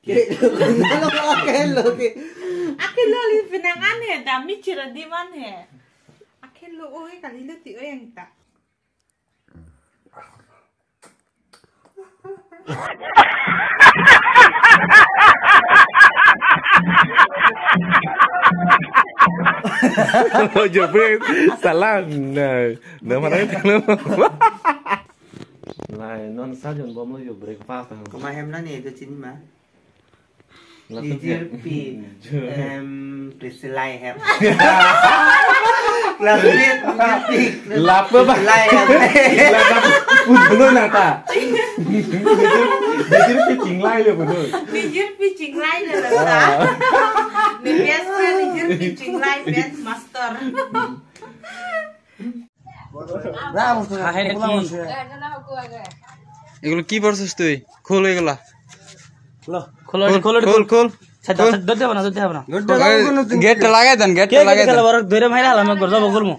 Akhirnya li penangan he, dami cira di mana he? Akhirnya oi kali lu ti oi yang tak. Oh jepret salah nah mana itu lah non saja bom lo yo breakfast Kumahem na ni itu sini mah. Nijir pi prisilai hem. Lapit lapa ba lapa puno na ta nijir pi cinglai le puno Nijir pi cinglai le lah. Ni biasa nijir pi cinglai best master. এগুলো কি পড়ছিস তুই খোল এগুলা খোল খোল খোল দতে হবে না গেটটা লাগাই দেন গেটটা লাগাই দেন বড় ধরে মাইরা হলাম একবার যাব করমু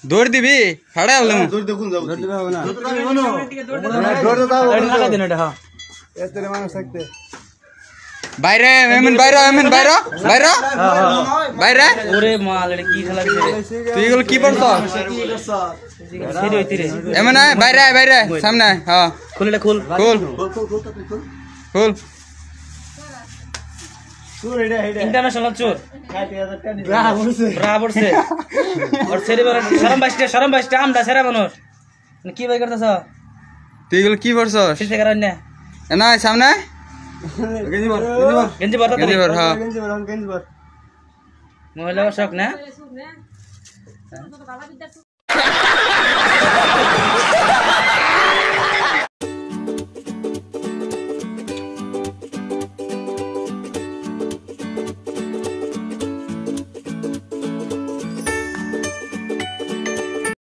দৌড় দিবি হাড়ে হলাম দূর দেখুন যাও দূর হবে না দৌড় দাও লাগাই দেন এটা হ্যাঁ এতরে মানুষ থাকতে বাইরে এমন বাইরে এমন বাইরে বাইরে বাইরে ওরে মাল এটা কি খেলা দিছে তুই এগুলো কি পড়ছস সেরি হইতি রে এমন আয় বাইরে বাইরে সামনে আয় হ্যাঁ খোল এটা খোল খোল খোল इंटरनेशनल चोर बराबर से और सेरे बार शरम बास्टे आमडा सेरा बनोस की भाई करतास তুই এগুলো কি পড়ছস फिर से करन ने না সামনে গেঞ্জি বল गंजी बता গেঞ্জি পর হ্যাঁ গেঞ্জি বল मोहल्ला का शौक ना